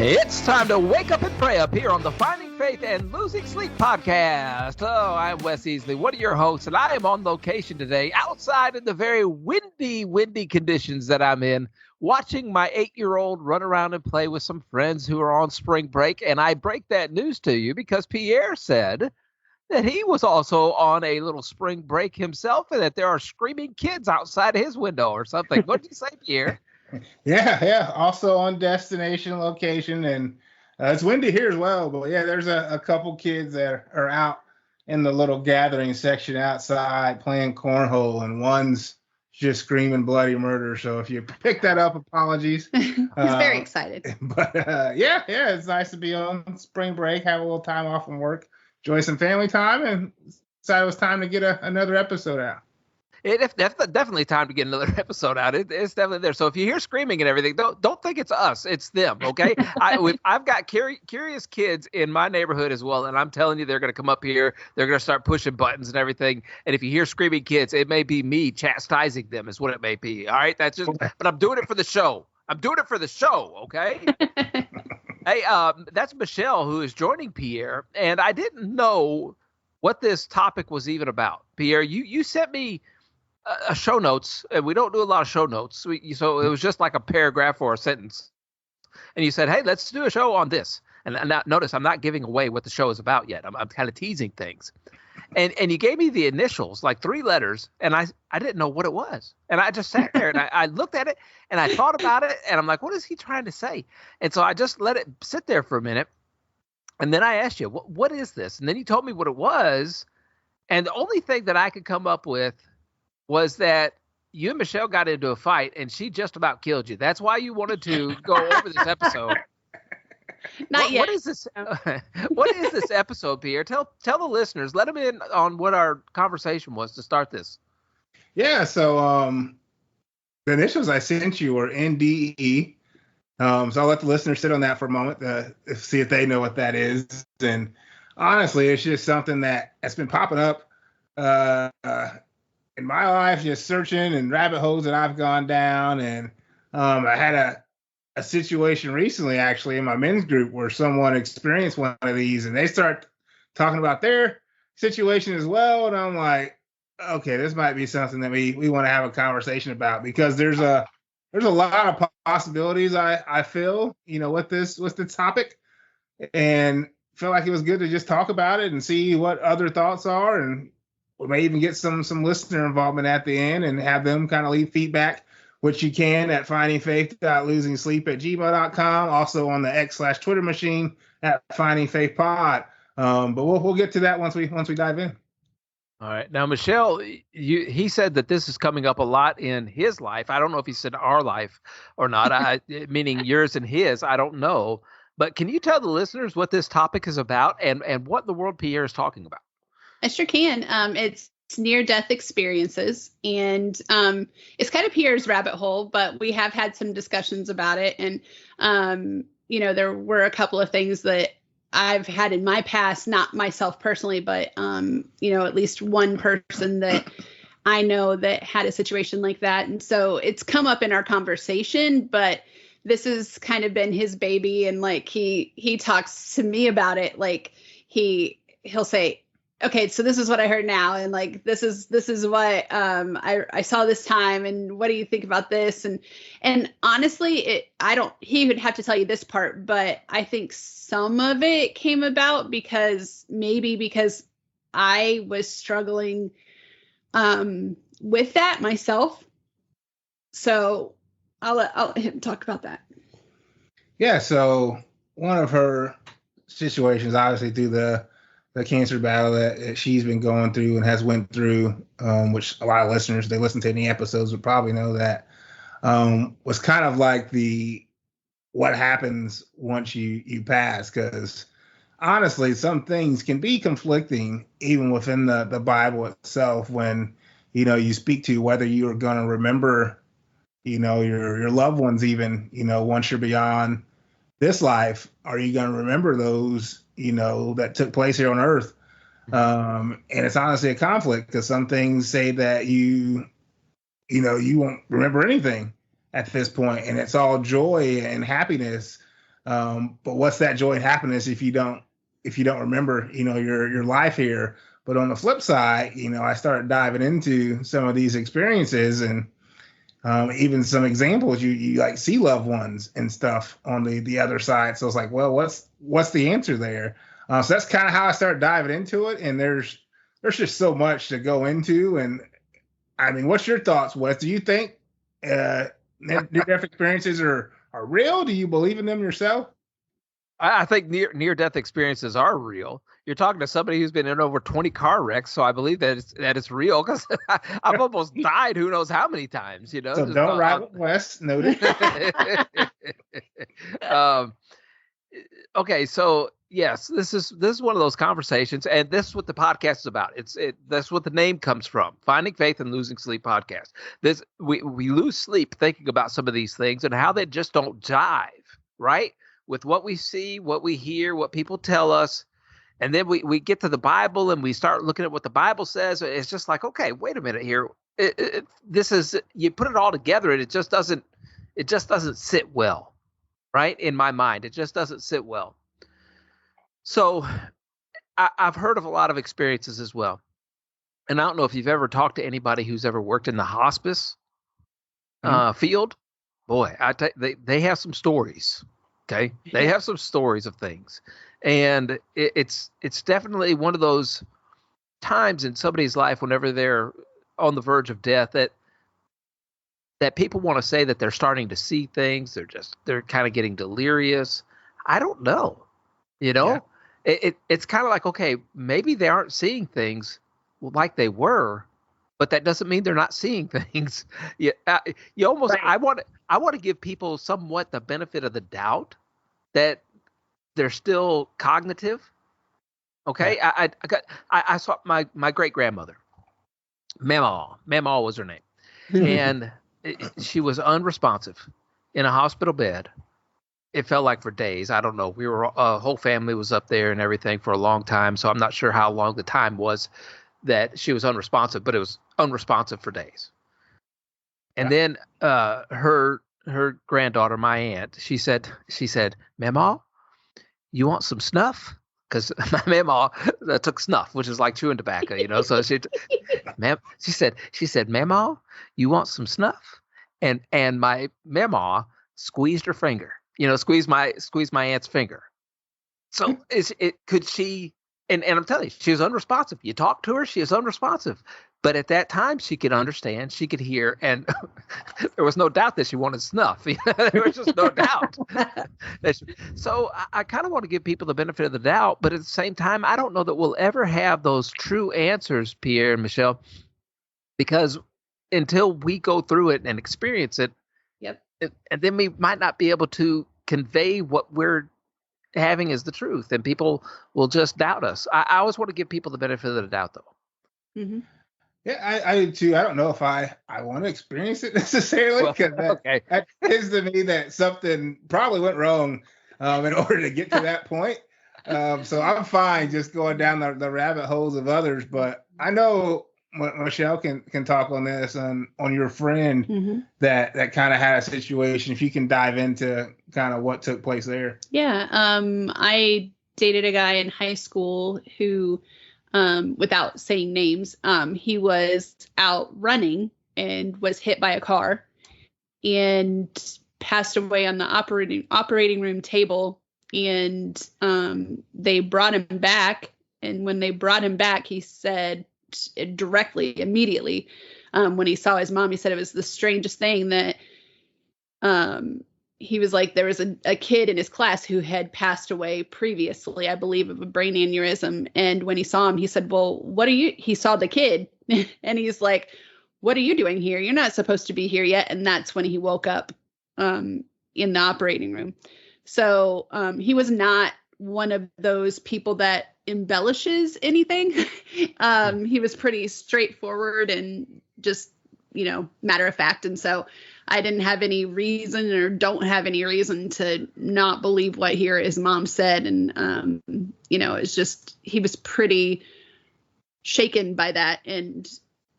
It's time to wake up and pray up here on the Finding Faith and Losing Sleep podcast. Oh, I'm Wes Easley, one of your hosts, and I am on location today outside in the very windy conditions that I'm in, watching my 8-year-old run around and play with some friends who are on spring break. And I break that news to you because Pierre said that he was also on a little spring break himself and that there are screaming kids outside his window or something. What did you say, Pierre? Yeah. Also on destination location, and it's windy here as well. But yeah, there's a couple kids that are out in the little gathering section outside playing cornhole, and one's just screaming bloody murder. So if you pick that up, apologies. He's very excited. But yeah, it's nice to be on spring break, have a little time off from work, enjoy some family time, and decided it was time to get another episode out. It's definitely time to get another episode out. It's definitely there. So if you hear screaming and everything, don't think it's us. It's them, okay? I've got curious kids in my neighborhood as well, and I'm telling you, they're going to come up here. They're going to start pushing buttons and everything. And if you hear screaming kids, it may be me chastising them is what it may be, all right? That's just. But I'm doing it for the show. Okay? Hey, that's Michelle who is joining Pierre, and I didn't know what this topic was even about. Pierre, you sent me a show notes, and we don't do a lot of show notes. So it was just like a paragraph or a sentence. And you said, hey, let's do a show on this. And now, notice I'm not giving away what the show is about yet. I'm kind of teasing things. And you gave me the initials, like 3 letters, and I didn't know what it was. And I just sat there and I looked at it and I thought about it, and I'm like, what is he trying to say? And so I just let it sit there for a minute. And then I asked you, what is this? And then you told me what it was. And the only thing that I could come up with was that you and Michelle got into a fight and she just about killed you. That's why you wanted to go over this episode. Not yet. What is this? What is this episode, Pierre? Tell the listeners, let them in on what our conversation was to start this. Yeah, so the initials I sent you were NDE. So I'll let the listeners sit on that for a moment to see if they know what that is. And honestly, it's just something that's been popping up in my life, just searching and rabbit holes that I've gone down. And I had a situation recently, actually, in my men's group where someone experienced one of these, and they start talking about their situation as well. And I'm like, okay, this might be something that we want to have a conversation about, because there's a lot of possibilities I feel, with the topic, and feel like it was good to just talk about it and see what other thoughts are, and we may even get some listener involvement at the end and have them kind of leave feedback, which you can at findingfaith.losingsleep@gmail.com, also on the X/Twitter machine at findingfaithpod. But we'll get to that once we dive in. All right. Now, Michelle, he said that this is coming up a lot in his life. I don't know if he said our life or not, meaning yours and his. I don't know. But can you tell the listeners what this topic is about and what in the world Pierre is talking about? I sure can. It's near-death experiences, and it's kind of Pierre's rabbit hole, but we have had some discussions about it. And, there were a couple of things that I've had in my past, not myself personally, but, at least one person that I know that had a situation like that. And so it's come up in our conversation, but this has kind of been his baby. And like, he talks to me about it. Like he'll say, okay, so this is what I heard now. And like, this is what I saw this time. And what do you think about this? And honestly, he would have to tell you this part, but I think some of it came about because I was struggling with that myself. So I'll let him talk about that. Yeah. So one of her situations, obviously through the cancer battle that she's been going through and has went through, which a lot of listeners, they listen to any episodes, would probably know that, was kind of like what happens once you pass. Because honestly, some things can be conflicting even within the Bible itself when, you speak to whether you are going to remember, your loved ones, even, once you're beyond this life. Are you going to remember those, that took place here on earth? And it's honestly a conflict, because some things say that you won't remember anything at this point, and it's all joy and happiness. But what's that joy and happiness if you don't remember, your life here? But on the flip side, I started diving into some of these experiences and even some examples. You like see loved ones and stuff on the other side. So it's like, well, what's the answer there? So that's kind of how I started diving into it. And there's just so much to go into. And I mean, what's your thoughts, Wes? Do you think near-death experiences are real? Do you believe in them yourself? I think near-death experiences are real. You're talking to somebody who's been in over 20 car wrecks, so I believe that it's real, because I've almost died who knows how many times. So don't ride with Wes. Noted. Okay, so yes, this is one of those conversations, and this is what the podcast is about. That's what the name comes from. Finding Faith and Losing Sleep podcast. We lose sleep thinking about some of these things and how they just don't jive, right? With what we see, what we hear, what people tell us. And then we get to the Bible and we start looking at what the Bible says. It's just like, okay, wait a minute here. This is, you put it all together and it just doesn't sit well, right? In my mind, it just doesn't sit well. So I've heard of a lot of experiences as well. And I don't know if you've ever talked to anybody who's ever worked in the hospice field. Boy, they have some stories. Okay. They have some stories of things. And it's definitely one of those times in somebody's life whenever they're on the verge of death that people want to say that they're starting to see things. They're kind of getting delirious. I don't know. Yeah. It's kind of like, okay, maybe they aren't seeing things like they were, but that doesn't mean they're not seeing things. You almost, right. I want to give people somewhat the benefit of the doubt that they're still cognitive. Okay. Yeah. I saw my great grandmother, Mama was her name. And she was unresponsive in a hospital bed. It felt like for days. I don't know. We were, whole family was up there and everything for a long time. So I'm not sure how long the time was that she was unresponsive, but it was unresponsive for days. And then her granddaughter, my aunt, she said, Mama, you want some snuff? Because my mama took snuff, which is like chewing tobacco, So she said, Mama, you want some snuff? And my mama squeezed her finger, squeezed my aunt's finger. So could she? And I'm telling you, she was unresponsive. You talk to her, she is unresponsive. But at that time, she could understand, she could hear, and there was no doubt that she wanted snuff. There was just no doubt. So I kind of want to give people the benefit of the doubt, but at the same time, I don't know that we'll ever have those true answers, Pierre and Michelle, because until we go through it and experience it, and then we might not be able to convey what we're having as the truth, and people will just doubt us. I always want to give people the benefit of the doubt, though. Mm-hmm. Yeah, I do too. I don't know if I want to experience it necessarily, because that is to me that something probably went wrong in order to get to that point. So I'm fine just going down the rabbit holes of others. But I know Michelle can talk on this on your friend that kind of had a situation. If you can dive into kind of what took place there. Yeah, I dated a guy in high school who, without saying names, he was out running and was hit by a car and passed away on the operating room table. And they brought him back. And when they brought him back, he said immediately, when he saw his mom, he said it was the strangest thing that he was like, there was a kid in his class who had passed away previously, I believe, of a brain aneurysm. And when he saw him, he said, well, he saw the kid and he's like, what are you doing here? You're not supposed to be here yet. And that's when he woke up in the operating room. So he was not one of those people that embellishes anything. He was pretty straightforward and just, matter of fact. And so I didn't have any reason or don't have any reason to not believe what his mom said. And, it's just, he was pretty shaken by that. And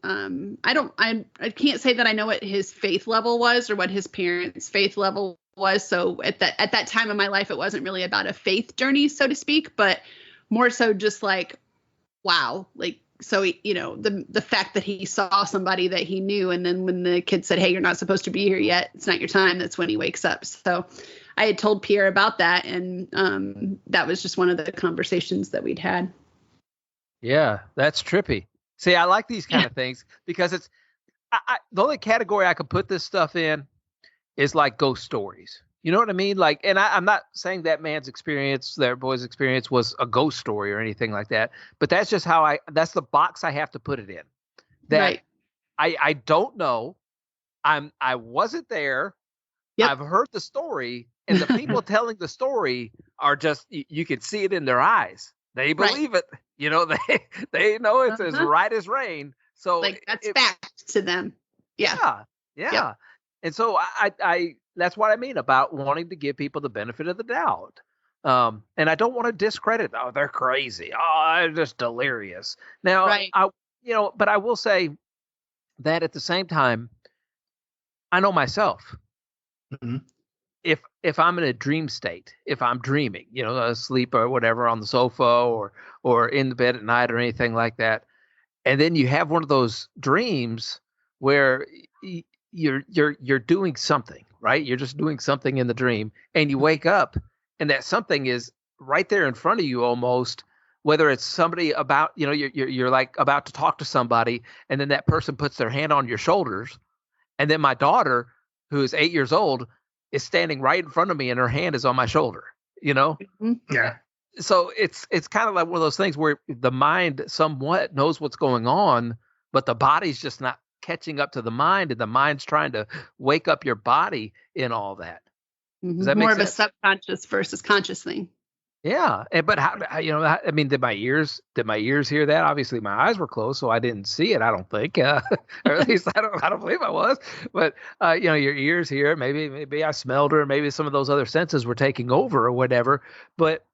I can't say that I know what his faith level was or what his parents' faith level was. So at that time in my life, it wasn't really about a faith journey, so to speak, but more so just like, wow, like, so, the fact that he saw somebody that he knew, and then when the kid said, hey, you're not supposed to be here yet, it's not your time, that's when he wakes up. So I had told Pierre about that, and that was just one of the conversations that we'd had. Yeah, that's trippy. See, I like these kind of things because it's the only category I could put this stuff in is like ghost stories. You know what I mean? Like, and I'm not saying that man's experience, that boy's experience was a ghost story or anything like that, but that's just how that's the box I have to put it in. That Right. I don't know. I wasn't there. Yep. I've heard the story, and the people telling the story are just, you can see it in their eyes. They believe it. They know it's as right as rain. So like that's fact to them. Yeah. Yeah. Yep. And so I that's what I mean about wanting to give people the benefit of the doubt. And I don't want to discredit, oh, they're crazy. Oh, they're just delirious. Now, right. But I will say that at the same time, I know myself. Mm-hmm. If I'm in a dream state, if I'm dreaming, asleep or whatever on the sofa or in the bed at night or anything like that, and then you have one of those dreams where you're doing something, right? You're just doing something in the dream, and you wake up, and that something is right there in front of you almost. Whether it's somebody about, you're like about to talk to somebody, and then that person puts their hand on your shoulders, and then my daughter, who is 8 years old, is standing right in front of me, and her hand is on my shoulder. Mm-hmm. Yeah. So it's kind of like one of those things where the mind somewhat knows what's going on, but the body's just not catching up to the mind, and the mind's trying to wake up your body in all that. Does that more make of sense? a subconscious versus conscious thing. Yeah, but how, I mean, did my ears hear that? Obviously, my eyes were closed, so I didn't see it. I don't think, or at least I don't believe I was. But your ears hear it. Maybe I smelled her. Maybe some of those other senses were taking over or whatever. But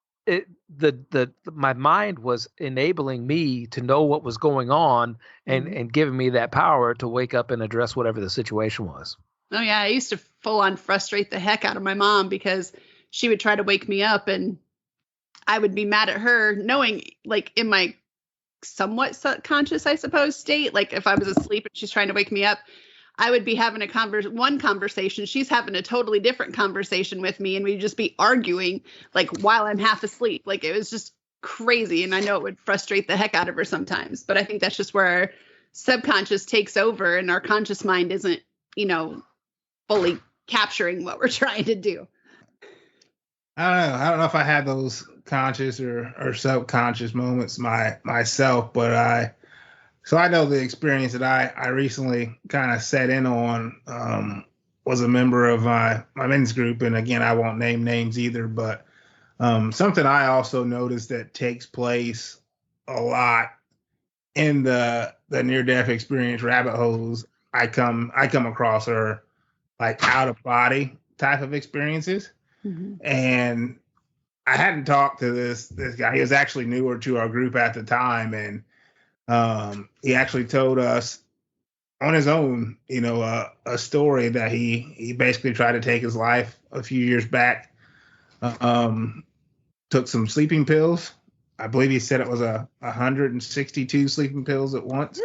my mind was enabling me to know what was going on and giving me that power to wake up and address whatever the situation was. Oh yeah, I used to full on frustrate the heck out of my mom because she would try to wake me up and I would be mad at her, knowing, like, in my somewhat subconscious, I suppose, state, like if I was asleep and she's trying to wake me up, I would be having one conversation. She's having a totally different conversation with me, and we'd just be arguing, like, while I'm half asleep. Like, it was just crazy, and I know it would frustrate the heck out of her sometimes. But I think that's just where our subconscious takes over, and our conscious mind isn't, fully capturing what we're trying to do. I don't know if I had those conscious or subconscious moments myself, but I know the experience that I recently kind of set in on was a member of my men's group, and again, I won't name names either, but something I also noticed that takes place a lot in the near-death experience rabbit holes I come across are like out of body type of experiences. Mm-hmm. And I hadn't talked to this guy. He was actually newer to our group at the time, and he actually told us on his own, a story that he basically tried to take his life a few years back. Took some sleeping pills. I believe he said it was 162 sleeping pills at once.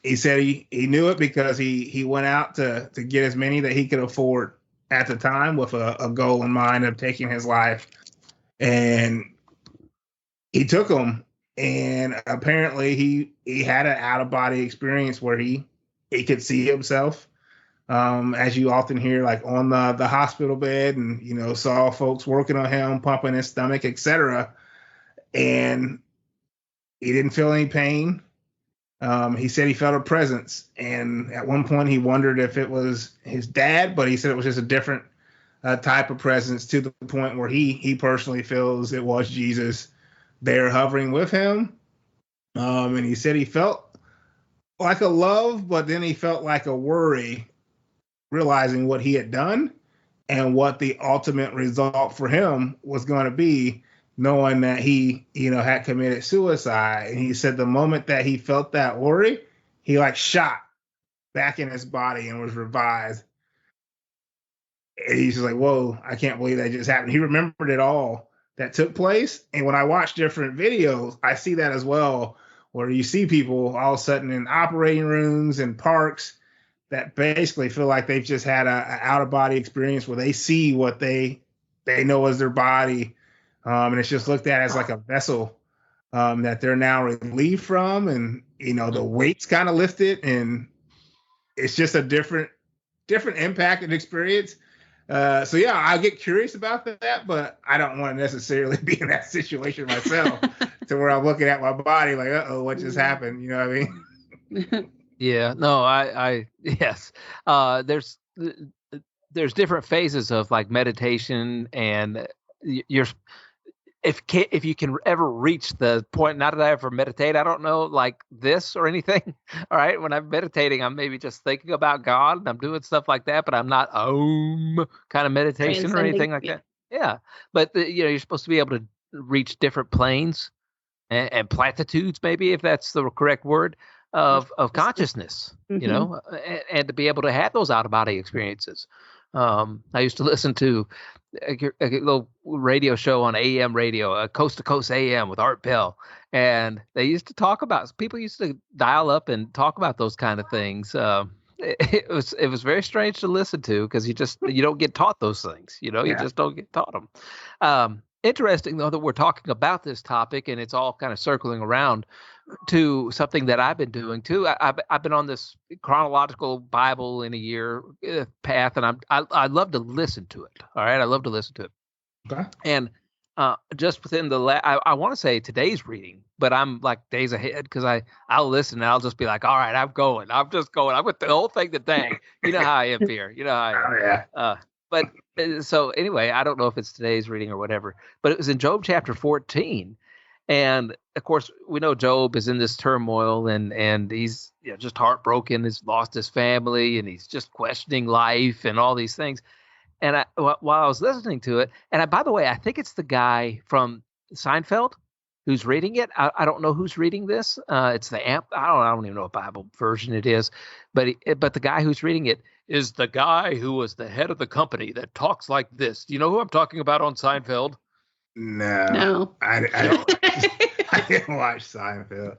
He said he knew it because he went out to get as many that he could afford at the time with a goal in mind of taking his life. And he took them, and apparently he had an out-of-body experience where he could see himself, as you often hear, like on the hospital bed, and, saw folks working on him, pumping his stomach, etc. And he didn't feel any pain. He said he felt a presence, and at one point he wondered if it was his dad, but he said it was just a different type of presence, to the point where he personally feels it was Jesus there hovering with him. And he said he felt like a love, but then he felt like a worry, realizing what he had done and what the ultimate result for him was going to be, knowing that he, had committed suicide. And he said the moment that he felt that worry, he like shot back in his body and was revived. And he's just like, whoa, I can't believe that just happened. He remembered it all that took place. And when I watch different videos, I see that as well, where you see people all of a sudden in operating rooms and parks that basically feel like they've just had a out of body experience where they see what they know as their body. And it's just looked at as like a vessel that they're now relieved from. And, the weight's kind of lifted, and it's just a different impact and experience. So yeah, I get curious about that, but I don't want to necessarily be in that situation myself to where I'm looking at my body like, what just happened? You know what I mean? Yeah, no, yes. There's different phases of like meditation, and you're if you can ever reach the point, not that I ever meditate, I don't know like this or anything. All right. When I'm meditating, I'm maybe just thinking about God and I'm doing stuff like that, but I'm not kind of meditation or anything like that. Yeah. But you're supposed to be able to reach different planes and platitudes, maybe, if that's the correct word, of consciousness, and to be able to have those out of body experiences. I used to listen to a little radio show on AM radio, Coast to Coast AM with Art Bell. And they used to talk about, people used to dial up and talk about those kind of things. It was very strange to listen to because you don't get taught those things, you just don't get taught them. Interesting though that we're talking about this topic and it's all kind of circling around to something that I've been doing too. I've been on this chronological Bible in a year path, and I love to listen to it. All right, I love to listen to it. Okay. And just within I want to say today's reading, but I'm like days ahead because I'll listen and I'll just be like, all right, I'm just going. I went the whole thing today. You know how I am, Pierre. You know how I am. Oh yeah. But so anyway, I don't know if it's today's reading or whatever, but it was in Job chapter 14. And of course, we know Job is in this turmoil and he's just heartbroken. He's lost his family and he's just questioning life and all these things. And while I was listening to it, and by the way, I think it's the guy from Seinfeld who's reading it. I don't know who's reading this. It's the I don't even know what Bible version it is, but the guy who's reading it is the guy who was the head of the company that talks like this. Do you know who I'm talking about on Seinfeld? No. I didn't watch Seinfeld.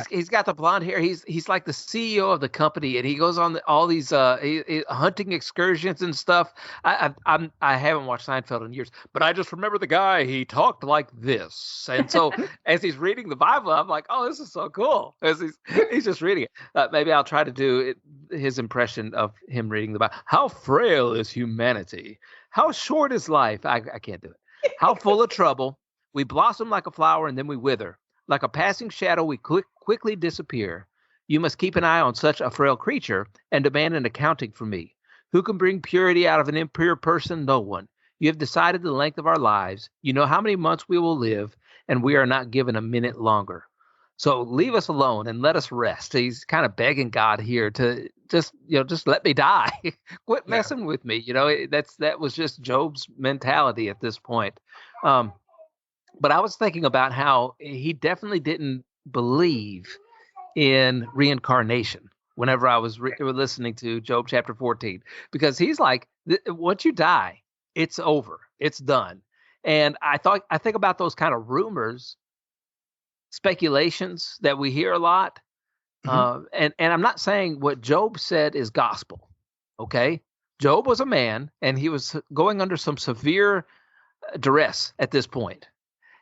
He's got the blonde hair. He's like the CEO of the company, and he goes on all these hunting excursions and stuff. I haven't watched Seinfeld in years, but I just remember the guy. He talked like this, and so as he's reading the Bible, I'm like, oh, this is so cool. As he's just reading it. Maybe I'll try to do his impression of him reading the Bible. How frail is humanity? How short is life? I can't do it. How full of trouble. We blossom like a flower and then we wither. Like a passing shadow, we quickly disappear. You must keep an eye on such a frail creature and demand an accounting from me. Who can bring purity out of an impure person? No one. You have decided the length of our lives. You know how many months we will live, and we are not given a minute longer. So leave us alone and let us rest. He's kind of begging God here to just let me die. Quit messing with me. That was just Job's mentality at this point. But I was thinking about how he definitely didn't believe in reincarnation whenever I was listening to Job chapter 14, because he's like, once you die, it's over. It's done. And I think about those kind of rumors, speculations that we hear a lot. And I'm not saying what Job said is gospel. Okay. Job was a man and he was going under some severe duress at this point.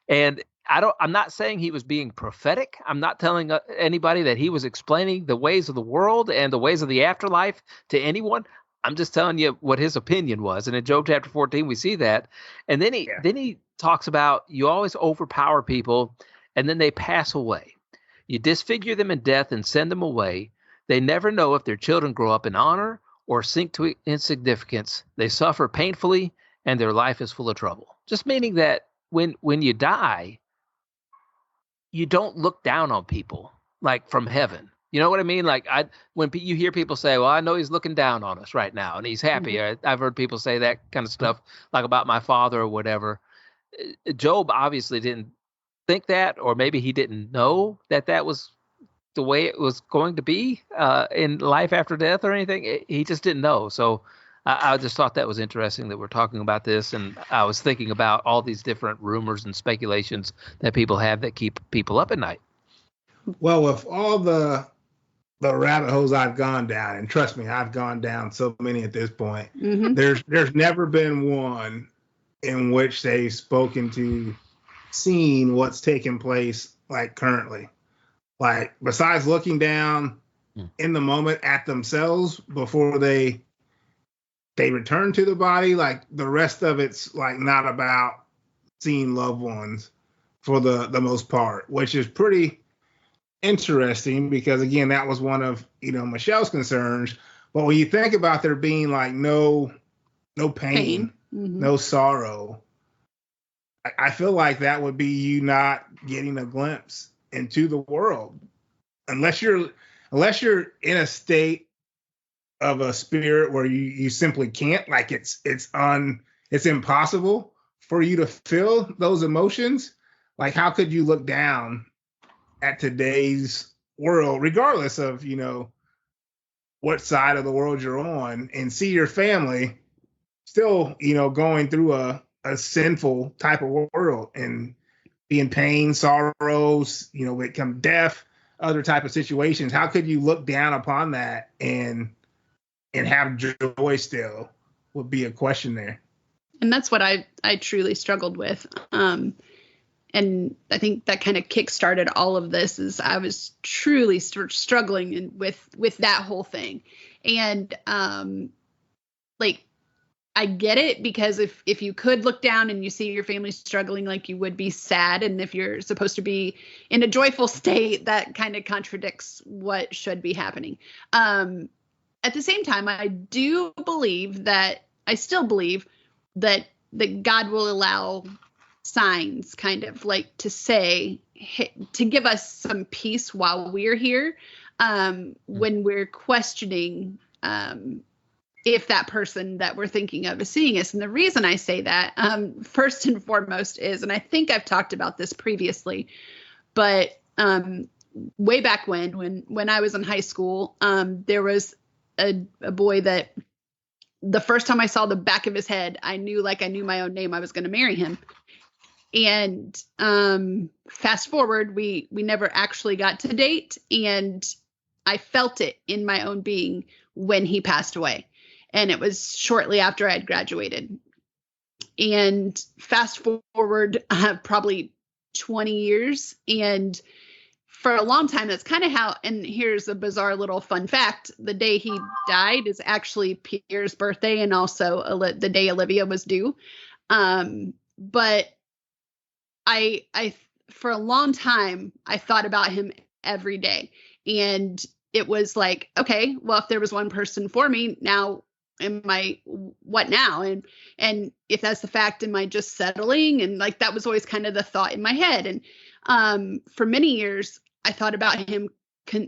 And I'm not saying he was being prophetic. I'm not telling anybody that he was explaining the ways of the world and the ways of the afterlife to anyone. I'm just telling you what his opinion was. And in Job chapter 14, we see that. And then he talks about you always overpower people and then they pass away. You disfigure them in death and send them away. They never know if their children grow up in honor or sink to insignificance. They suffer painfully and their life is full of trouble. Just meaning that when you die, you don't look down on people like from heaven. You know what I mean? Like when you hear people say, well, I know he's looking down on us right now and he's happy. Mm-hmm. I've heard people say that kind of stuff, like about my father or whatever. Job obviously didn't think that, or maybe he didn't know that was the way it was going to be in life after death or anything. He just didn't know. So I just thought that was interesting that we're talking about this, and I was thinking about all these different rumors and speculations that people have that keep people up at night. Well, with all the rabbit holes I've gone down, and trust me, I've gone down so many at this point. Mm-hmm. There's never been one in which they've spoken to, seen what's taking place like currently. Like besides looking down in the moment at themselves before they return to the body, like the rest of it's like not about seeing loved ones for the most part, which is pretty interesting because again, that was one of Michelle's concerns. But when you think about there being like no pain. Mm-hmm. No sorrow, I feel like that would be you not getting a glimpse into the world unless you're in a state of a spirit where you simply can't, like it's impossible for you to feel those emotions. Like how could you look down at today's world, regardless of, what side of the world you're on, and see your family still, going through a sinful type of world and be in pain, sorrows, become deaf, other type of situations. How could you look down upon that and have joy still would be a question there. And that's what I truly struggled with. And I think that kind of kickstarted all of this is I was truly struggling with that whole thing. And like, I get it, because if you could look down and you see your family struggling, like you would be sad. And if you're supposed to be in a joyful state, that kind of contradicts what should be happening. At the same time, I still believe that God will allow signs, kind of like to say, to give us some peace while we're here, when we're questioning, if that person that we're thinking of is seeing us. And the reason I say that, first and foremost is, and I think I've talked about this previously, but way back when I was in high school, there was a boy that the first time I saw the back of his head, I knew my own name, I was going to marry him. And fast forward, we never actually got to date. And I felt it in my own being when he passed away. And it was shortly after I had graduated. And fast forward probably 20 years. And for a long time, that's kind of how, and here's a bizarre little fun fact. The day he died is actually Pierre's birthday, and also the day Olivia was due. But I for a long time, I thought about him every day. And it was like, okay, well, if there was one person for me, now what now? And if that's the fact, am I just settling? And like, that was always kind of the thought in my head. And for many years, I thought about him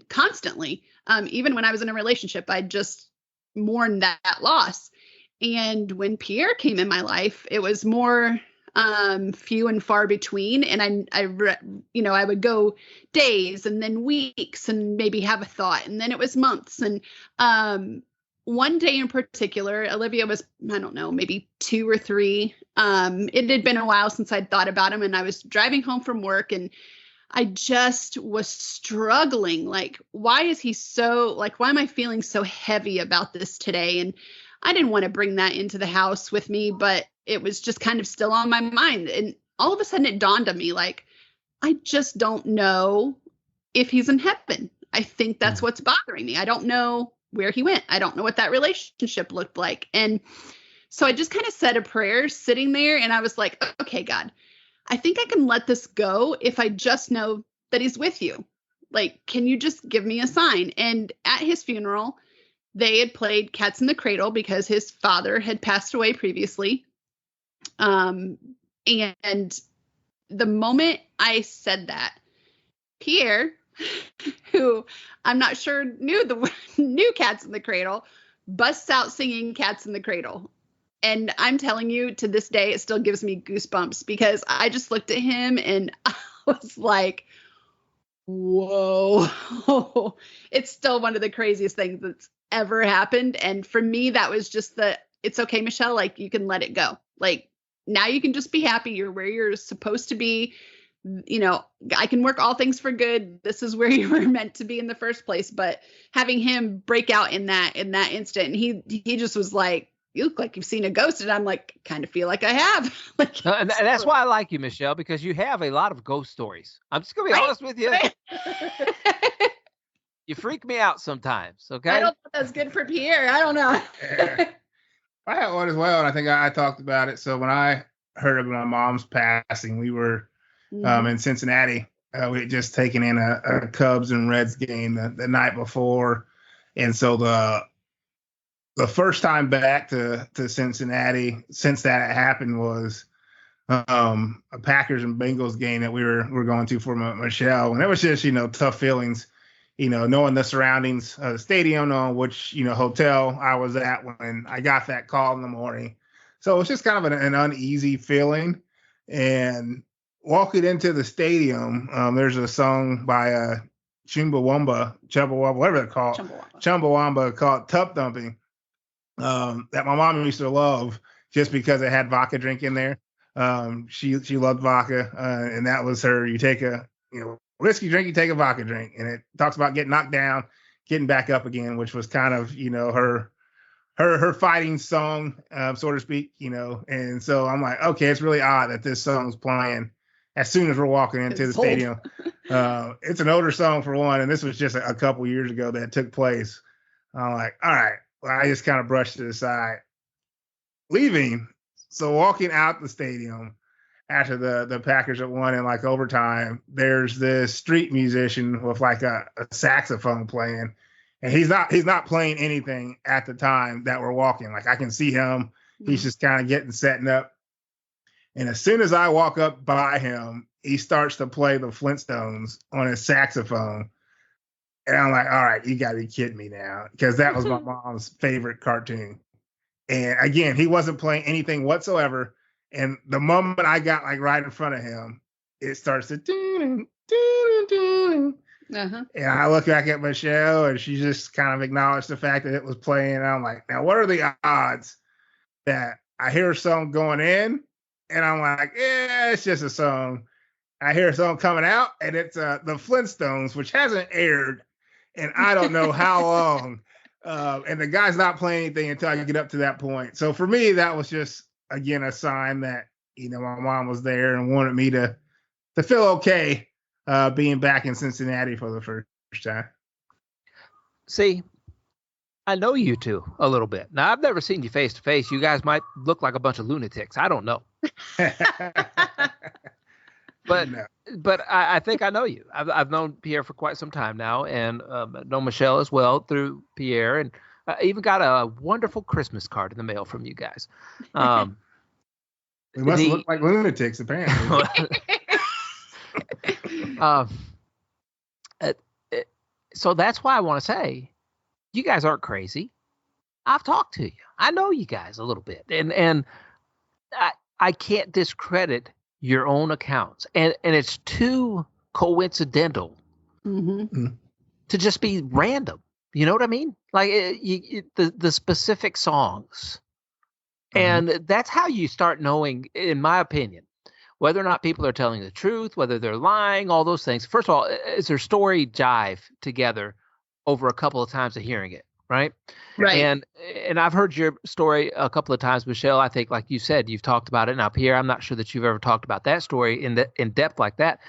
constantly. Even when I was in a relationship, I just mourned that loss. And when Pierre came in my life, it was more few and far between. And I would go days and then weeks and maybe have a thought. And then it was months. And one day in particular, Olivia was, I don't know, maybe 2 or 3. It had been a while since I'd thought about him, and I was driving home from work, and I just was struggling. Like, why am I feeling so heavy about this today? And I didn't want to bring that into the house with me, but it was just kind of still on my mind. And all of a sudden it dawned on me, like, I just don't know if he's in heaven. I think that's what's bothering me. I don't know where he went. I don't know what that relationship looked like. And so I just kind of said a prayer sitting there, and I was like, okay, God, I think I can let this go if I just know that he's with you. Like, can you just give me a sign? And at his funeral, they had played Cats in the Cradle because his father had passed away previously. And the moment I said that, Pierre, who I'm not sure knew Cats in the Cradle, busts out singing Cats in the Cradle. And I'm telling you, to this day, it still gives me goosebumps, because I just looked at him and I was like, whoa. It's still one of the craziest things that's ever happened. And for me, that was just it's okay, Michelle. Like, you can let it go. Like, now you can just be happy. You're where you're supposed to be. You know, I can work all things for good. This is where you were meant to be in the first place. But having him break out in that instant, and he just was like, you look like you've seen a ghost. And I'm like, kind of feel like I have. Like, and that's why I like you, Michelle, because you have a lot of ghost stories. I'm just gonna be honest with you. Right? You freak me out sometimes. Okay. I don't know if that's good for Pierre. I don't know. I had one as well, and I think I talked about it. So when I heard of my mom's passing, we were in Cincinnati. We had just taken in a Cubs and Reds game the night before, and so the first time back to Cincinnati since that had happened was a Packers and Bengals game that we were going to for Michelle, and it was just tough feelings, knowing the surroundings of the stadium, knowing which hotel I was at when I got that call in the morning. So it was just kind of an uneasy feeling, and walking into the stadium, there's a song by Chumbawamba, whatever they're called, Chumbawamba, called "Tub Thumping," that my mom used to love just because it had vodka drink in there. She loved vodka, and that was her. You take a whiskey drink, you take a vodka drink, and it talks about getting knocked down, getting back up again, which was kind of her fighting song, so to speak. And so I'm like, okay, it's really odd that this song's playing as soon as we're walking into the stadium. It's an older song for one, and this was just a couple years ago that took place. I'm like, all right. Well, I just kind of brushed it aside. Leaving, so walking out the stadium after the Packers had won in like overtime, there's this street musician with like a saxophone playing, and he's not playing anything at the time that we're walking. Like, I can see him. He's just kind of setting up. And as soon as I walk up by him, he starts to play the Flintstones on his saxophone. And I'm like, all right, you got to be kidding me now, because that was my mom's favorite cartoon. And again, he wasn't playing anything whatsoever. And the moment I got like right in front of him, it starts to doo doo doo. And I look back at Michelle, and she just kind of acknowledged the fact that it was playing. And I'm like, now what are the odds that I hear a song going in, and I'm like, yeah, it's just a song. I hear a song coming out, and it's the Flintstones, which hasn't aired and I don't know how long. And the guy's not playing anything until I get up to that point. So for me, that was just, again, a sign that, my mom was there and wanted me to feel okay being back in Cincinnati for the first time. See, I know you two a little bit. Now, I've never seen you face to face. You guys might look like a bunch of lunatics. I don't know. But I think I know you. I've known Pierre for quite some time now, and know Michelle as well through Pierre, and I even got a wonderful Christmas card in the mail from you guys. We must look like lunatics, apparently. So that's why I want to say, you guys aren't crazy. I've talked to you. I know you guys a little bit, and I can't discredit your own accounts, and it's too coincidental to just be random. You know what I mean? Like the specific songs, and that's how you start knowing, in my opinion, whether or not people are telling the truth, whether they're lying, all those things. First of all, is their story jive together over a couple of times of hearing it, right? Right. And I've heard your story a couple of times, Michelle. I think, like you said, you've talked about it. Now, Pierre, I'm not sure that you've ever talked about that story in depth like that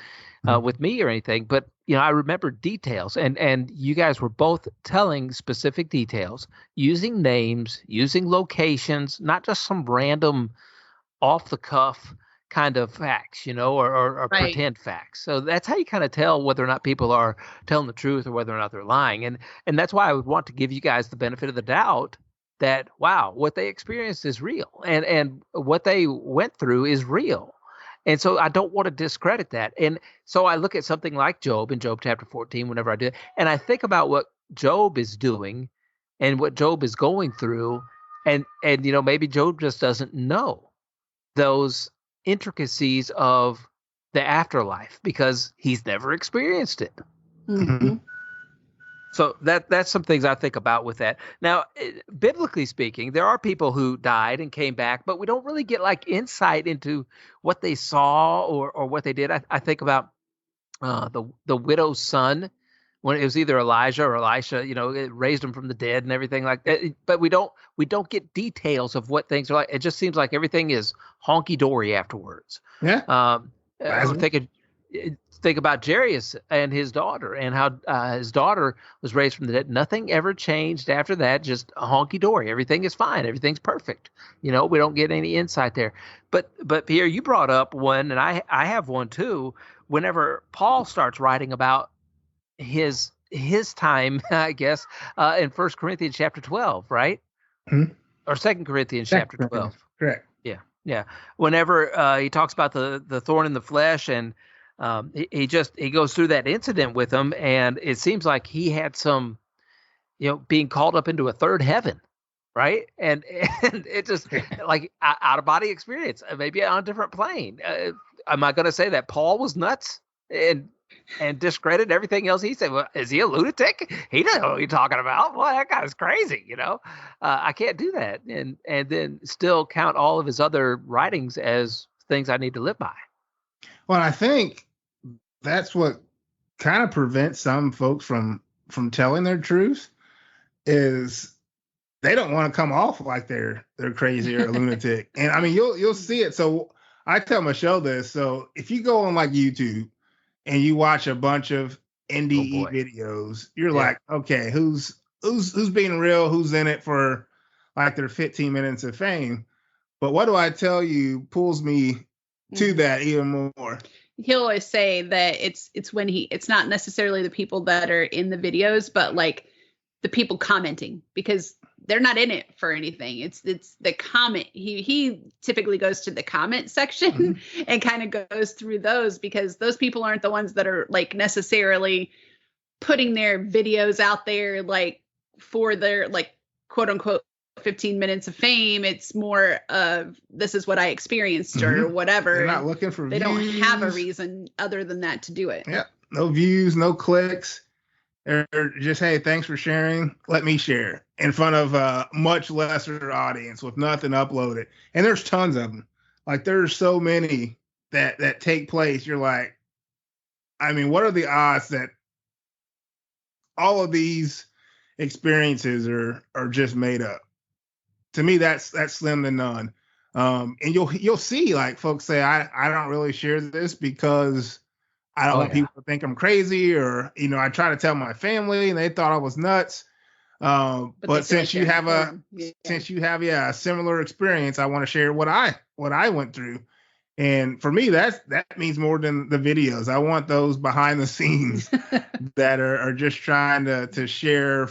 with me or anything. But I remember details, and you guys were both telling specific details, using names, using locations, not just some random off the cuff kind of facts, or Right. pretend facts. So that's how you kind of tell whether or not people are telling the truth or whether or not they're lying. And that's why I would want to give you guys the benefit of the doubt that, wow, what they experienced is real, and what they went through is real. And so I don't want to discredit that. And so I look at something like Job in Job chapter 14, whenever I do it, and I think about what Job is doing and what Job is going through. And maybe Job just doesn't know those intricacies of the afterlife because he's never experienced it. So that's some things I think about with that. Now, biblically speaking, there are people who died and came back, but we don't really get like insight into what they saw or what they did. I think about the widow's son, when it was either Elijah or Elisha, it raised him from the dead and everything like that. But we don't get details of what things are like. It just seems like everything is honky dory afterwards. Yeah. I was thinking, think about Jairus and his daughter, and how his daughter was raised from the dead. Nothing ever changed after that. Just honky dory. Everything is fine. Everything's perfect. We don't get any insight there. But Pierre, you brought up one, and I have one too. Whenever Paul starts writing about his time, I guess, in 1 Corinthians chapter 12, right? Mm-hmm. Or 2 Corinthians chapter 12. Correct. Yeah. Whenever he talks about the thorn in the flesh, and he goes through that incident with him, and it seems like he had some, being called up into a third heaven, right? And it just like out of body experience, maybe on a different plane. Am I going to say that Paul was nuts and discredit everything else he said? Well, is he a lunatic? He doesn't know what you're talking about. Well, that guy's crazy, I can't do that. And then still count all of his other writings as things I need to live by. Well, I think that's what kind of prevents some folks from telling their truth, is they don't want to come off like they're crazy or a lunatic. And I mean, you'll see it. So I tell Michelle this. So if you go on like YouTube and you watch a bunch of NDE videos, you're like, okay, who's being real? Who's in it for like their 15 minutes of fame? But what do I tell you pulls me to that even more? He'll always say that it's when it's not necessarily the people that are in the videos, but like the people commenting, because they're not in it for anything. It's the comment. He typically goes to the comment section and kind of goes through those, because those people aren't the ones that are like necessarily putting their videos out there, like for their like quote unquote 15 minutes of fame. It's more of, this is what I experienced or whatever. They're not looking for They views. don't have a reason other than that to do it. Yeah. No views, no clicks. Or just, hey, thanks for sharing. Let me share in front of a much lesser audience with nothing uploaded. And there's tons of them. Like there's so many that take place. You're like, I mean, what are the odds that all of these experiences are just made up? To me, that's slim to none. And you'll see like folks say, I don't really share this because I don't want people to think I'm crazy, or, I try to tell my family and they thought I was nuts. But since you have a similar experience, I want to share what I went through. And for me, that means more than the videos. I want those behind the scenes that are just trying to share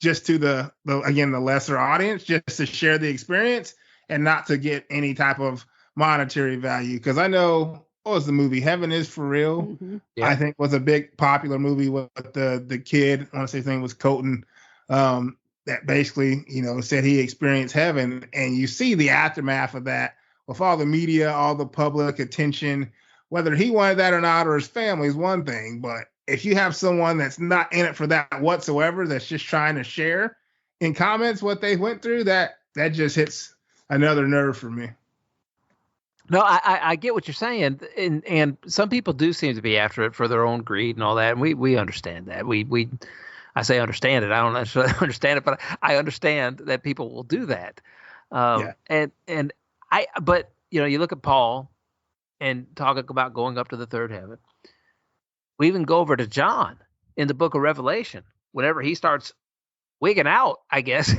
just to the lesser audience, just to share the experience and not to get any type of monetary value. Because I know, what was the movie? Heaven is for Real. Mm-hmm. Yeah. I think was a big popular movie with the kid. I want to say his name was Colton. That basically, said he experienced heaven, and you see the aftermath of that with all the media, all the public attention. Whether he wanted that or not, or his family, is one thing. But if you have someone that's not in it for that whatsoever, that's just trying to share in comments what they went through, that just hits another nerve for me. No, I get what you're saying, and some people do seem to be after it for their own greed and all that, and we understand that. I say understand it. I don't necessarily understand it, but I understand that people will do that. But you look at Paul and talk about going up to the third heaven. We even go over to John in the book of Revelation whenever he starts wigging out, I guess.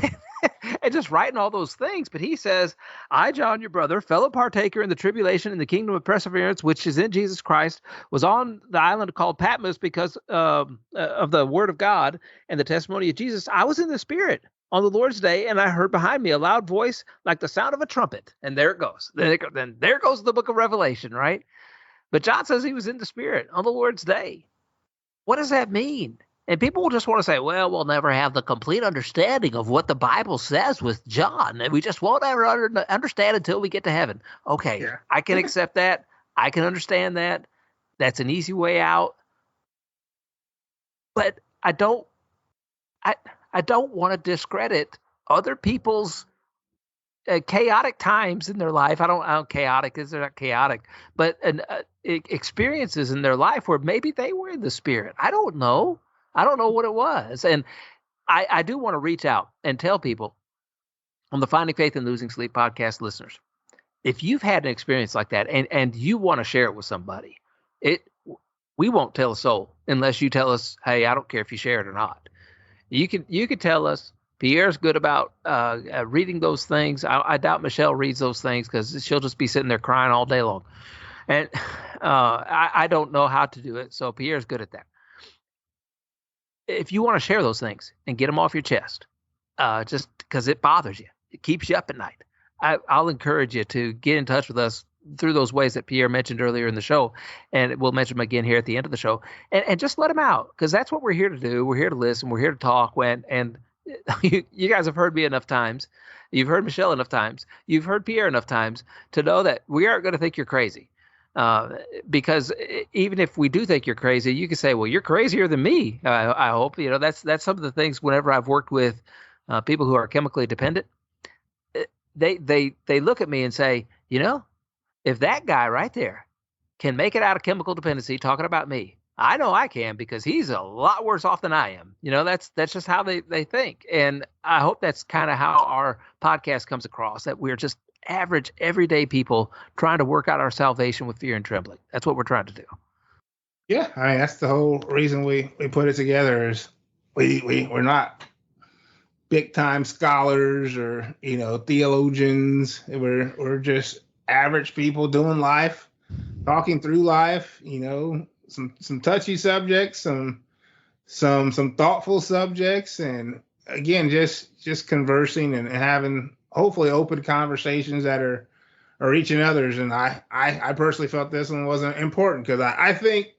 And just writing all those things. But he says, I, John, your brother, fellow partaker in the tribulation in the kingdom of perseverance, which is in Jesus Christ, was on the island called Patmos because of the word of God and the testimony of Jesus. I was in the Spirit on the Lord's day, and I heard behind me a loud voice like the sound of a trumpet. And there it goes. Then there goes the book of Revelation, right? But John says he was in the Spirit on the Lord's day. What does that mean? And people will just want to say, well, we'll never have the complete understanding of what the Bible says with John, and we just won't ever understand until we get to heaven. Okay, yeah. I can accept that. I can understand that. That's an easy way out. But I don't I don't want to discredit other people's chaotic times in their life. I don't chaotic is they're not chaotic, but experiences in their life where maybe they were in the spirit. I don't know. I don't know what it was. And I do want to reach out and tell people on the Finding Faith and Losing Sleep podcast listeners, if you've had an experience like that and you want to share it with somebody, we won't tell a soul unless you tell us, hey, I don't care if you share it or not. You can tell us. Pierre's good about reading those things. I doubt Michelle reads those things because she'll just be sitting there crying all day long. And I don't know how to do it. So Pierre's good at that. If you want to share those things and get them off your chest, just because it bothers you, it keeps you up at night, I'll encourage you to get in touch with us through those ways that Pierre mentioned earlier in the show. And we'll mention them again here at the end of the show. And just let them out, because that's what we're here to do. We're here to listen. We're here to talk. And you guys have heard me enough times. You've heard Michelle enough times. You've heard Pierre enough times to know that we aren't going to think you're crazy. Because even if we do think you're crazy, you can say, well, you're crazier than me. I hope, that's some of the things whenever I've worked with people who are chemically dependent, they look at me and say, if that guy right there can make it out of chemical dependency talking about me, I know I can, because he's a lot worse off than I am. That's just how they think. And I hope that's kind of how our podcast comes across, that we're just average, everyday people trying to work out our salvation with fear and trembling. That's what we're trying to do. Yeah, I mean, that's the whole reason we put it together is we're not big time scholars or, theologians. We're just average people doing life, talking through life, some touchy subjects, some thoughtful subjects, and again, just conversing and having hopefully open conversations that are reaching others. And I personally felt this one wasn't important because I think,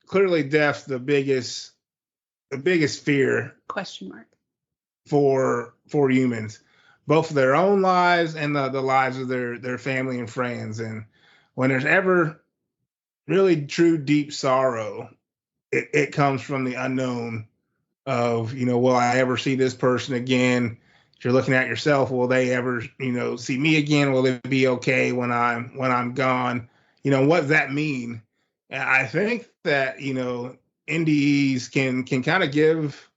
clearly death's the biggest fear question mark for humans, both their own lives and the lives of their family and friends. And when there's ever really true deep sorrow, it comes from the unknown of, will I ever see this person again? If you're looking at yourself, will they ever, see me again? Will it be okay when I'm gone? What does that mean? And I think that, NDEs can kind of give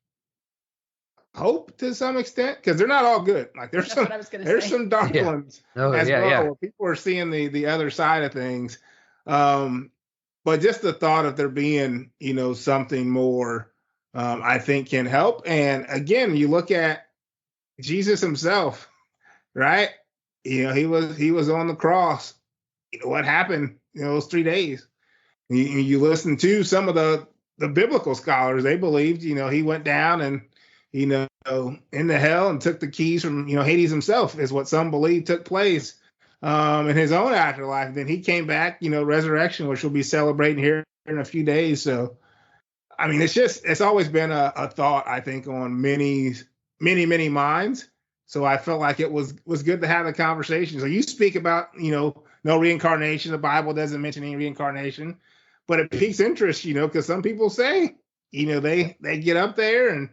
hope to some extent, because they're not all good. Like there's some dark ones as well, where people are seeing the other side of things. But just the thought of there being, something more, I think can help. And again, you look at Jesus himself, right? He was on the cross. What happened, those 3 days? You listen to some of the biblical scholars, they believed, he went down and, into hell and took the keys from, Hades himself, is what some believe took place in his own afterlife. Then he came back, resurrection, which we'll be celebrating here in a few days. So, I mean, it's always been a thought, I think, on many minds. So I felt like it was good to have the conversation. So you speak about, no reincarnation. The Bible doesn't mention any reincarnation, but it piques interest, because some people say, they get up there and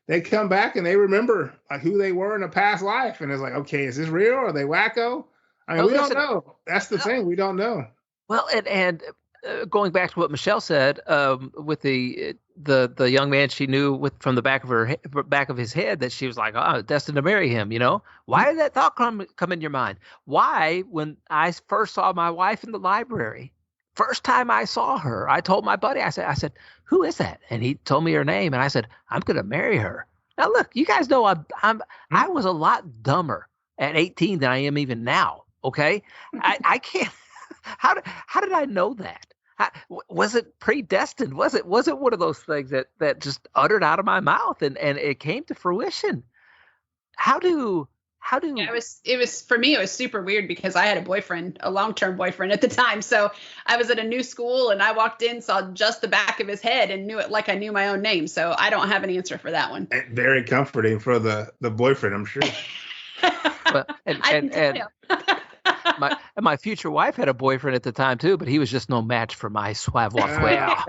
they come back and they remember like who they were in a past life. And it's like, okay, is this real? Are they wacko? I mean, we don't know. That's the thing. We don't know. Well, and going back to what Michelle said, with the young man she knew from the back of his head, that she was like, oh, destined to marry him. Why did that thought come in your mind? Why, when I first saw my wife in the library, first time I saw her, I told my buddy, I said, who is that? And he told me her name, and I said, I'm going to marry her. Now, look, you guys know I was a lot dumber at 18 than I am even now. Okay, I can't. How did I know that? Was it predestined? Was it one of those things that just uttered out of my mouth and it came to fruition? How do yeah, it was for me, it was super weird because I had a long-term boyfriend at the time. So I was at a new school and I walked in, saw just the back of his head and knew it like I knew my own name. So I don't have an answer for that one. Very comforting for the boyfriend, I'm sure. Well, and my future wife had a boyfriend at the time too, but he was just no match for my savoir-faire.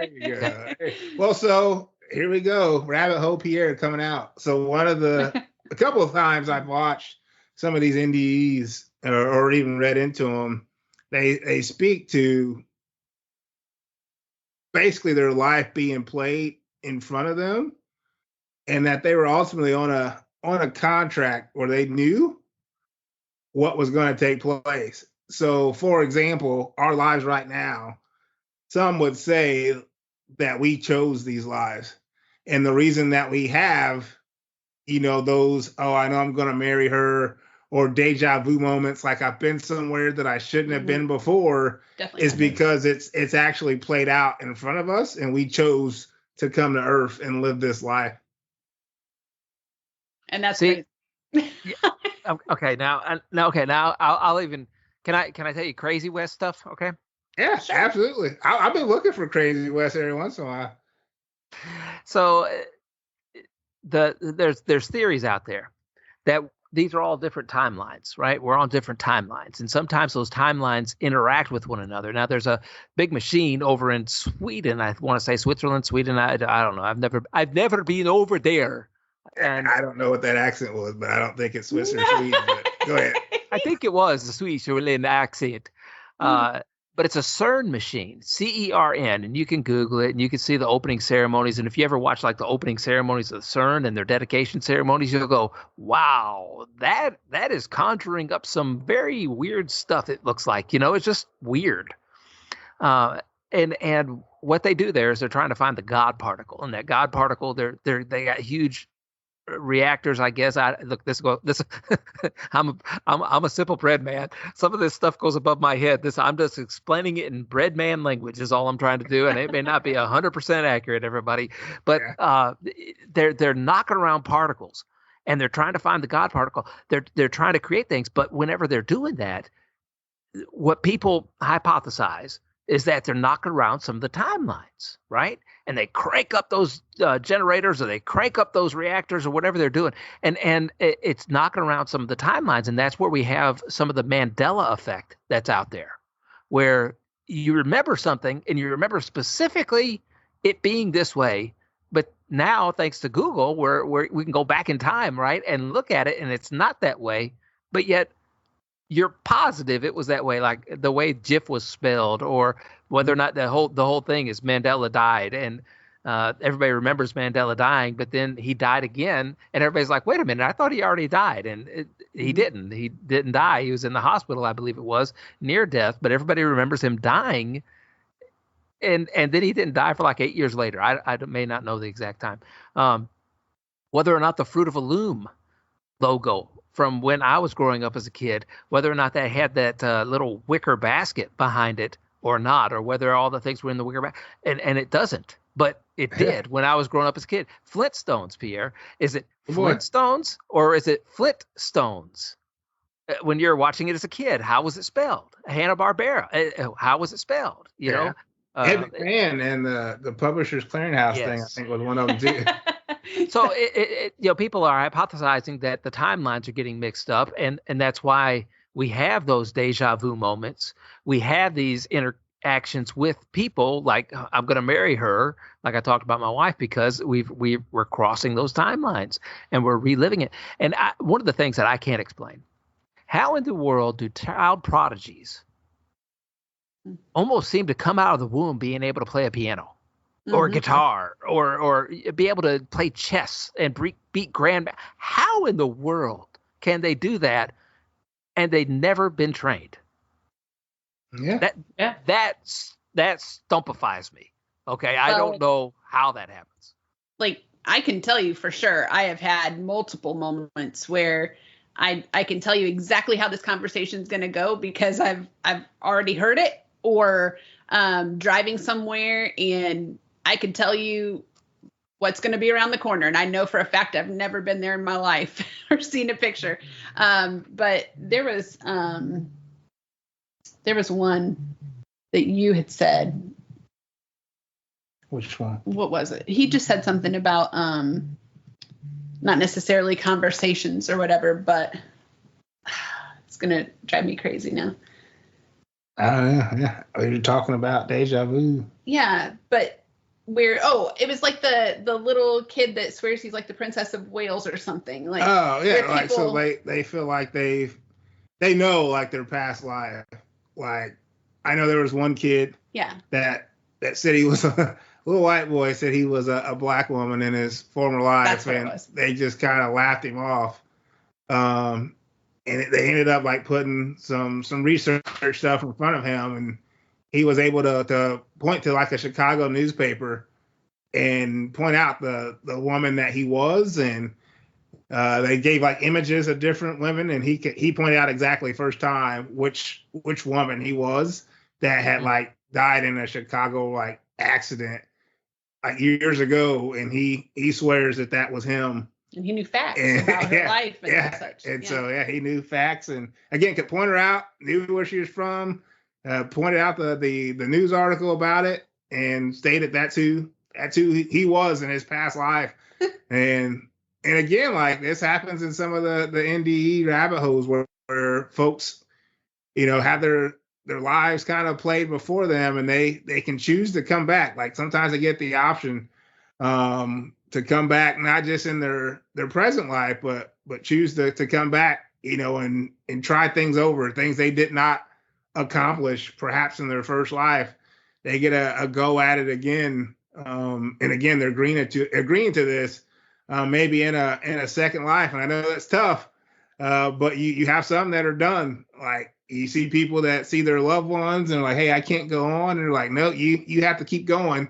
Well, so here we go. Rabbit hole Pierre coming out. So a couple of times I've watched some of these NDEs or even read into them. They speak to basically their life being played in front of them, and that they were ultimately on a contract where they knew what was going to take place. So, for example, our lives right now, some would say that we chose these lives. And the reason that we have, those, oh, I know I'm going to marry her, or deja vu moments, like I've been somewhere that I shouldn't have been before, definitely is because it's actually played out in front of us, and we chose to come to Earth and live this life. And that's crazy. Okay, now I'll even can I tell you crazy West stuff? Okay. Yeah, sure. Absolutely. I've been looking for crazy West every once in a while. So there's theories out there that these are all different timelines, right? We're on different timelines, and sometimes those timelines interact with one another. Now, there's a big machine over in Sweden. I want to say Switzerland, Sweden. I don't know. I've never been over there. And I don't know what that accent was, but I don't think it's Swiss or Sweden. But go ahead. I think it was the Switzerland accent. But it's a CERN machine, CERN, and you can Google it, and you can see the opening ceremonies. And if you ever watch like the opening ceremonies of CERN and their dedication ceremonies, you'll go, wow, that is conjuring up some very weird stuff. It looks like, it's just weird. And what they do there is they're trying to find the God particle, and that God particle, they got huge reactors, I guess. I'm a simple bread man. Some of this stuff goes above my head. I'm just explaining it in bread man language is all I'm trying to do, and it may not be 100% accurate, everybody. But they're knocking around particles, and they're trying to find the God particle. They're trying to create things, but whenever they're doing that, what people hypothesize is that they're knocking around some of the timelines, right? And they crank up those generators, or they crank up those reactors, or whatever they're doing. And it's knocking around some of the timelines. And that's where we have some of the Mandela effect that's out there, where you remember something and you remember specifically it being this way. But now, thanks to Google, where we can go back in time, right, and look at it, and it's not that way, but yet you're positive it was that way, like the way GIF was spelled, or whether or not the whole thing is Mandela died, and everybody remembers Mandela dying, but then he died again, and everybody's like, wait a minute, I thought he already died, and he didn't. He didn't die. He was in the hospital, I believe it was, near death, but everybody remembers him dying, and then he didn't die for like 8 years later. I may not know the exact time. Whether or not the Fruit of a Loom logo from when I was growing up as a kid, whether or not that had that little wicker basket behind it or not, or whether all the things were in the wicker basket, and it doesn't, but it did when I was growing up as a kid. Flintstones, Pierre. Is it Flintstones or is it Flintstones? When you're watching it as a kid, how was it spelled? Hanna-Barbera. How was it spelled? You know? Ed McMahon and the Publishers Clearinghouse thing, I think, was one of them too. So people are hypothesizing that the timelines are getting mixed up, and that's why we have those deja vu moments. We have these interactions with people, like I'm going to marry her, like I talked about my wife, because we're crossing those timelines and we're reliving it. And one of the things that I can't explain, how in the world do child prodigies almost seem to come out of the womb being able to play a piano? Or guitar, or be able to play chess and beat grandma. How in the world can they do that, and they've never been trained? That stumpifies me. Okay, I don't know how that happens. Like, I can tell you for sure, I have had multiple moments where I can tell you exactly how this conversation is going to go because I've already heard it, or driving somewhere and I can tell you what's going to be around the corner. And I know for a fact I've never been there in my life or seen a picture. But there was one that you had said. Which one? What was it? He just said something about not necessarily conversations or whatever, but it's going to drive me crazy now. I don't know. Yeah. You're talking about deja vu. Yeah, but it was like the little kid that swears he's like the Princess of Wales or something. Like, oh yeah, like people, so they feel like they know like their past life. Like I know there was one kid that said he was a little white boy, said he was a black woman in his former life, and they just kind of laughed him off. And they ended up like putting some research stuff in front of him, and he was able to point to like a Chicago newspaper and point out the woman that he was, and they gave like images of different women, and he pointed out exactly first time which woman he was that had like died in a Chicago like accident like years ago, and he swears that was him. And he knew facts about her life and such. And so he knew facts, and again could point her out, knew where she was from, pointed out the news article about it, and stated that's who he was in his past life. and again, like this happens in some of the NDE rabbit holes where folks, have their lives kind of played before them, and they can choose to come back. Like sometimes they get the option to come back, not just in their present life, but choose to come back, and try things over, things they did not accomplish perhaps in their first life. They get a go at it again. And again, they're agreeing to this, maybe in a second life. And I know that's tough, but you have some that are done. Like you see people that see their loved ones and like, hey, I can't go on. And they're like, no, you have to keep going,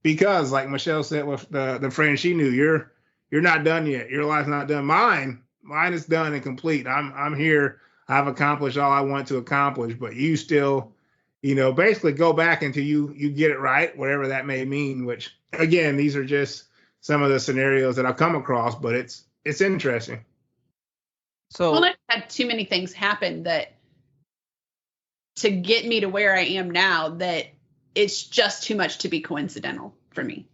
because like Michelle said with the friend she knew, you're not done yet. Your life's not done. Mine is done and complete. I'm here. I've accomplished all I want to accomplish, but you still, basically go back until you get it right, whatever that may mean, which again, these are just some of the scenarios that I've come across, but it's interesting. So I've had too many things happen that to get me to where I am now, that it's just too much to be coincidental for me.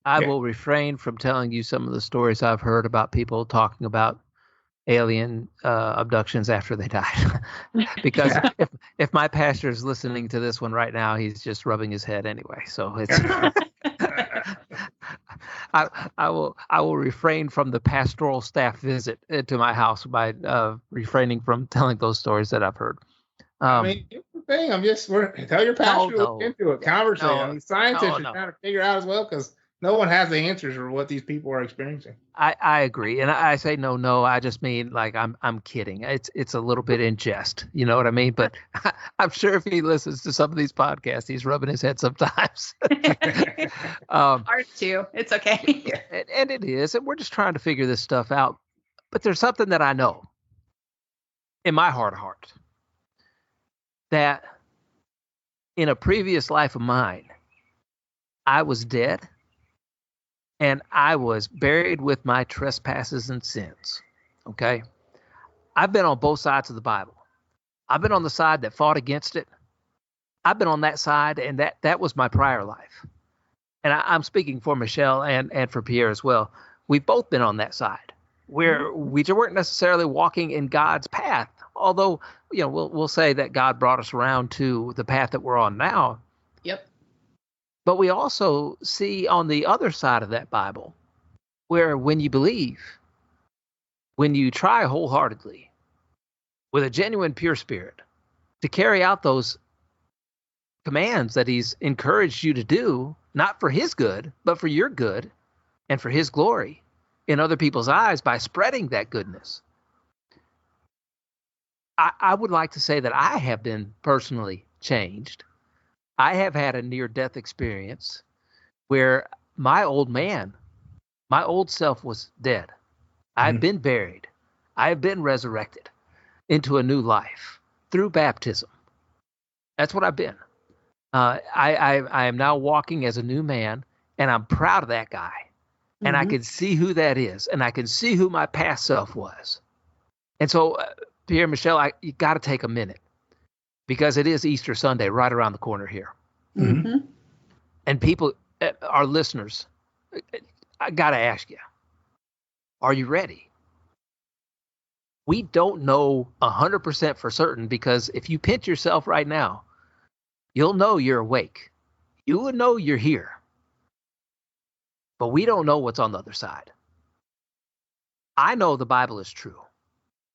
I will refrain from telling you some of the stories I've heard about people talking about alien abductions after they died. Because if my pastor is listening to this one right now, he's just rubbing his head anyway. So it's I will refrain from the pastoral staff visit to my house by refraining from telling those stories that I've heard. I mean, here's the thing. Tell your pastor to look into it. Conversation. Scientists are trying to figure out as well, because no one has the answers for what these people are experiencing. I agree, and I say no. I just mean like I'm kidding. It's a little bit in jest, you know what I mean? But I'm sure if he listens to some of these podcasts, he's rubbing his head sometimes. Ours too. It's okay. And it is, and we're just trying to figure this stuff out. But there's something that I know in my heart of hearts, that in a previous life of mine, I was dead. And I was buried with my trespasses and sins. Okay? I've been on both sides of the Bible. I've been on the side that fought against it. I've been on that side, and that was my prior life. And I'm speaking for Michelle and for Pierre as well. We've both been on that side, where we weren't necessarily walking in God's path. Although, we'll say that God brought us around to the path that we're on now. Yep. But we also see on the other side of that Bible, where when you believe, when you try wholeheartedly, with a genuine pure spirit, to carry out those commands that he's encouraged you to do, not for his good, but for your good and for his glory in other people's eyes by spreading that goodness. I would like to say that I have been personally changed. I have had a near-death experience where my old self was dead. I've been buried. I have been resurrected into a new life through baptism. That's what I've been. I am now walking as a new man, and I'm proud of that guy. And I can see who that is, and I can see who my past self was. And so, Pierre, Michelle, you got to take a minute, because it is Easter Sunday right around the corner here. Mm-hmm. And people, our listeners, I got to ask you, are you ready? We don't know 100% for certain, because if you pinch yourself right now, you'll know you're awake. you would know you're here. But we don't know what's on the other side. I know the Bible is true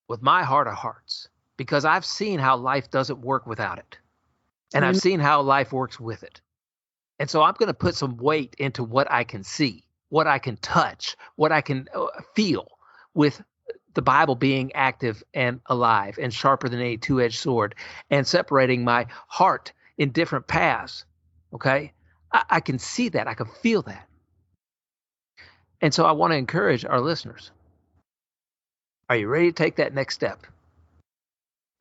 with my heart of hearts because I've seen how life doesn't work without it. And I've seen how life works with it. And so I'm going to put some weight into what I can see, what I can touch, what I can feel with the Bible being active and alive and sharper than any two-edged sword and separating my heart in different paths. Okay? I can see that. I can feel that. And so I want to encourage our listeners. Are you ready to take that next step?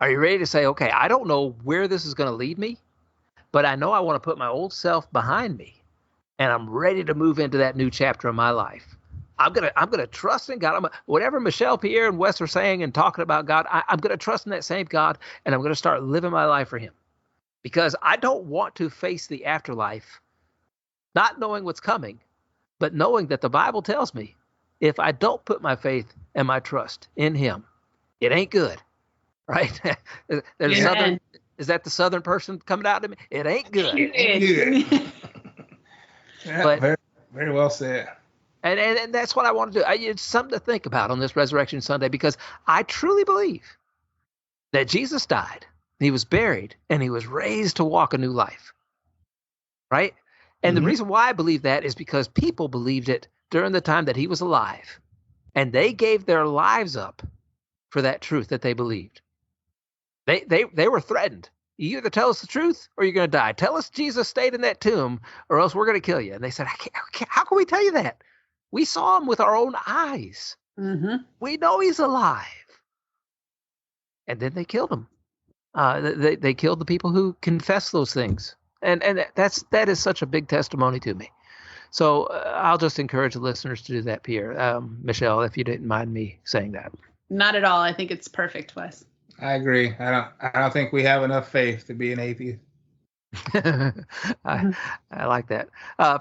Are you ready to say, okay, I don't know where this is going to lead me, but I know I want to put my old self behind me, and I'm ready to move into that new chapter of my life. I'm gonna trust in God. Whatever Michelle, Pierre, and Wes are saying and talking about God, I'm gonna trust in that same God, and I'm gonna start living my life for Him, because I don't want to face the afterlife, not knowing what's coming, but knowing that the Bible tells me if I don't put my faith and my trust in Him, it ain't good, right? Is that the Southern person coming out to me? It ain't good. Yeah, but, very, very well said. And that's what I want to do. It's something to think about on this Resurrection Sunday, because I truly believe that Jesus died, He was buried, and He was raised to walk a new life, right? And the reason why I believe that is because people believed it during the time that He was alive, and they gave their lives up for that truth that they believed. They were threatened. You either tell us the truth or you're going to die. Tell us Jesus stayed in that tomb or else we're going to kill you. And they said, how can we tell you that? We saw Him with our own eyes. We know He's alive. And then they killed Him. They killed the people who confessed those things. And that is such a big testimony to me. So I'll just encourage the listeners to do that, Pierre. Michelle, if you didn't mind me saying that. Not at all. I think it's perfect, Wes. I agree. I don't think we have enough faith to be an atheist. I like that.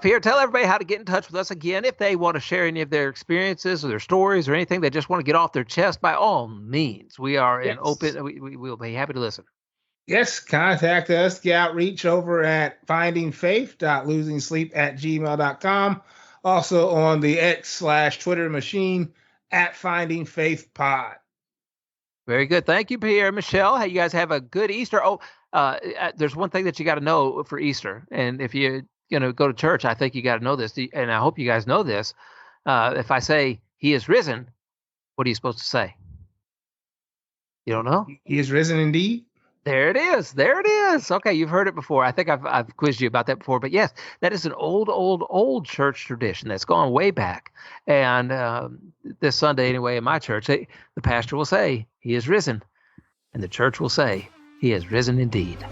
Pierre, tell everybody how to get in touch with us again. If they want to share any of their experiences or their stories or anything they just want to get off their chest, by all means, we are in open. We'll be happy to listen. Yes, contact us. The outreach over at findingfaith.losingsleep@gmail.com. Also on the X/Twitter machine @findingfaithpod. Very good. Thank you, Pierre. Michelle, hey, you guys have a good Easter. There's one thing that you got to know for Easter. And if you're going to go to church, I think you got to know this. And I hope you guys know this. If I say He is risen, what are you supposed to say? You don't know? He is risen indeed. There it is. Okay, you've heard it before. I think I've quizzed you about that before. But yes, that is an old church tradition that's gone way back. And this Sunday, anyway, in my church, the pastor will say, He is risen. And the church will say, He is risen indeed.